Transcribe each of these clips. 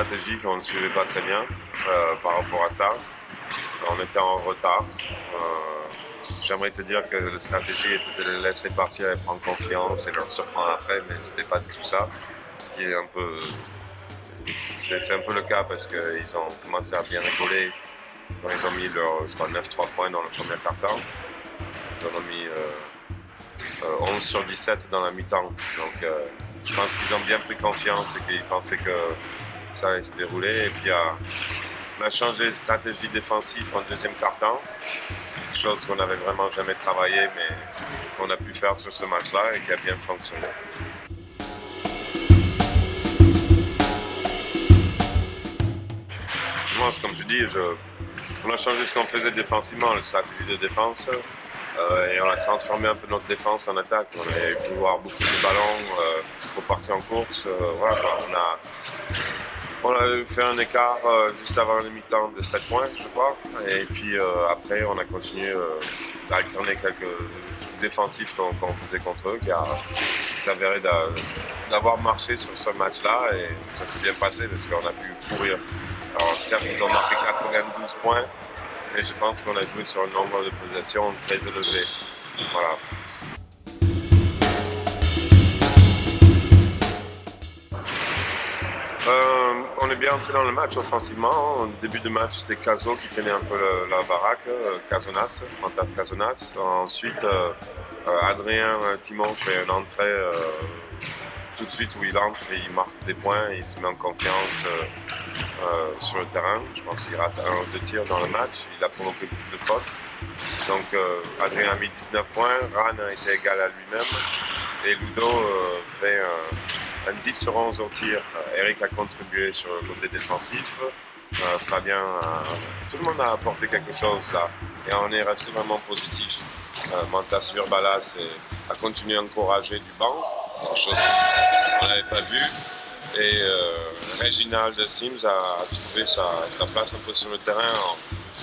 stratégie qu'on ne suivait pas très bien par rapport à ça. On était en retard. J'aimerais te dire que la stratégie était de les laisser partir et prendre confiance et leur surprendre après, mais c'était pas du tout ça. Ce qui est un peu, c'est un peu le cas parce qu'ils ont commencé à bien rigoler quand ils ont mis leur, je crois, 9-3 points dans le premier quart-temps. Ils en ont mis 11 sur 17 dans la mi-temps. Donc, je pense qu'ils ont bien pris confiance et qu'ils pensaient que ça allait se dérouler. Et puis, on a changé de stratégie défensive en deuxième quart-temps, chose qu'on n'avait vraiment jamais travaillé, mais qu'on a pu faire sur ce match-là et qui a bien fonctionné. Moi, comme je dis, on a changé ce qu'on faisait défensivement, la stratégie de défense, et on a transformé un peu notre défense en attaque. On a pu voir beaucoup de ballons pour partir en course. Voilà, on a fait un écart juste avant le mi-temps de 7 points, je crois. Et puis après, on a continué d'alterner quelques trucs défensifs qu'on faisait contre eux, qui s'avérait d'avoir marché sur ce match-là. Et ça s'est bien passé parce qu'on a pu courir. Alors certes, ils ont marqué 92 points, mais je pense qu'on a joué sur un nombre de possessions très élevé. Voilà. On est bien entré dans le match offensivement. Au début de match, c'était Caso qui tenait un peu la baraque, Casonas, Mantas Casonas. Ensuite, Adrien Timon fait une entrée tout de suite où il entre et il marque des points, il se met en confiance sur le terrain. Je pense qu'il rate un ou deux tirs dans le match. Il a provoqué beaucoup de fautes. Donc Adrien a mis 19 points, Ran a été égal à lui-même et Ludo fait un 10 sur 11 au tir. Eric a contribué sur le côté défensif. Fabien, tout le monde a apporté quelque chose là et on est resté vraiment positif. Mantas Virbalas a continué à encourager du banc, chose qu'on n'avait pas vu. Et Reginald Sims a trouvé sa place un peu sur le terrain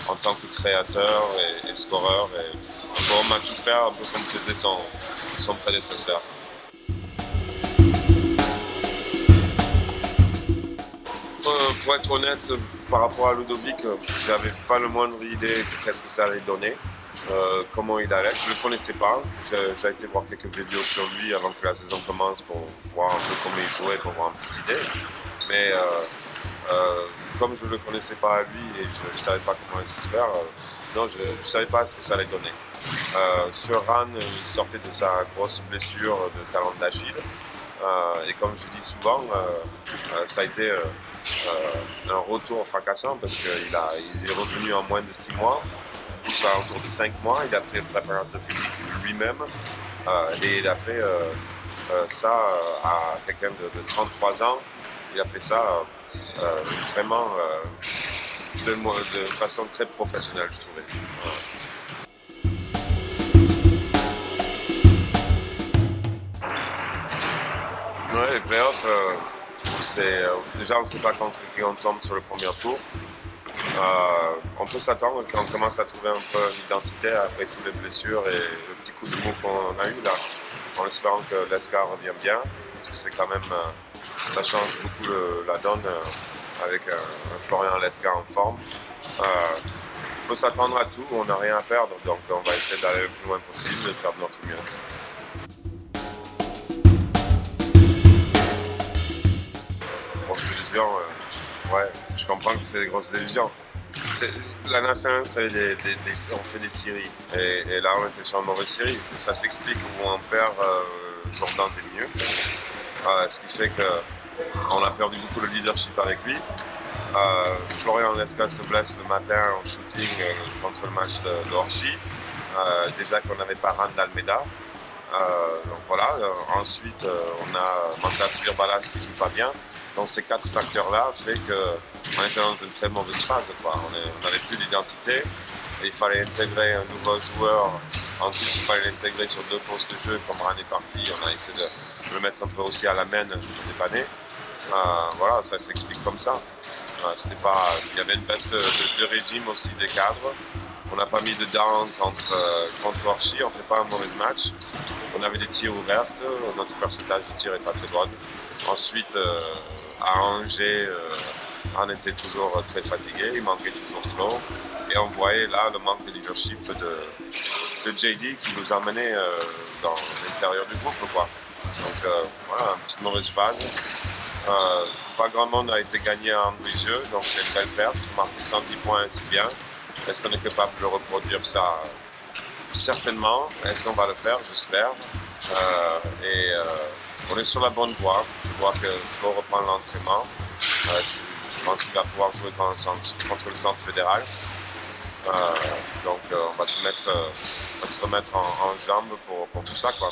en tant que créateur et scoreur. Et on a tout fait un peu comme faisait son prédécesseur. Pour être honnête, par rapport à Ludovic, j'avais pas le moindre idée de qu'est-ce que ça allait donner, comment il allait. Je le connaissais pas. J'ai été voir quelques vidéos sur lui avant que la saison commence pour voir un peu comment il jouait, pour avoir une petite idée. Mais comme je ne le connaissais pas à lui et je ne savais pas comment il se faire, non, je ne savais pas ce que ça allait donner. Sur Ran, il sortait de sa grosse blessure de talon d'Achille. Et comme je dis souvent, ça a été un retour fracassant parce qu'il est revenu en moins de 6 mois, plus autour de 5 mois. Il a pris le préparateur physique lui-même et il a fait ça à quelqu'un de 33 ans. Il a fait ça vraiment de façon très professionnelle, je trouvais. Ouais, les playoffs, déjà on ne sait pas contre qui on tombe sur le premier tour. On peut s'attendre quand on commence à trouver un peu l'identité après toutes les blessures et le petit coup de mou qu'on a eu là, en espérant que Lescar revient bien, parce que c'est quand même, ça change beaucoup la donne avec un Florian Lescar en forme. On peut s'attendre à tout, on n'a rien à perdre, donc on va essayer d'aller le plus loin possible et de faire de notre mieux. Grosse illusion, ouais, je comprends que c'est des grosses illusions. La nationale, on fait des séries. Et là, on était sur une mauvaise série. Et ça s'explique où on perd Jordan Desmieux. Ce qui fait qu'on a perdu beaucoup de leadership avec lui. Florian Lesca se blesse le matin en shooting contre le match de Orchi. Déjà qu'on n'avait pas Rand Almeida. Donc voilà. Ensuite, on a Mantas Virbalas qui joue pas bien. Donc ces 4 facteurs-là fait qu'on était dans une très mauvaise phase. On n'avait plus d'identité. Et il fallait intégrer un nouveau joueur. Ensuite, il fallait l'intégrer sur 2 postes de jeu. Comme Ran est parti, on a essayé de le mettre un peu aussi à la main pour dépanner. Voilà, ça s'explique comme ça. Il y avait une baisse de régime aussi des cadres. On n'a pas mis de down contre Orchi, on ne fait pas un mauvais match. On avait des tirs ouverts, notre pourcentage de tir n'est pas très bon. Ensuite, à Angers, On était toujours très fatigué, il manquait toujours Flo. Et on voyait là le manque de leadership de JD qui nous a menés dans l'intérieur du groupe, quoi. Donc voilà, une petite mauvaise phase. Pas grand monde a été gagné en Andrézieux, donc c'est une belle perte. Marquer 110 points, c'est bien. Est-ce qu'on est capable de reproduire ça? Certainement. Est-ce qu'on va le faire? J'espère. On est sur la bonne voie. Je vois que Flo reprend l'entraînement. Je pense qu'il va pouvoir jouer contre le centre fédéral. On va se remettre en jambes pour tout ça, quoi.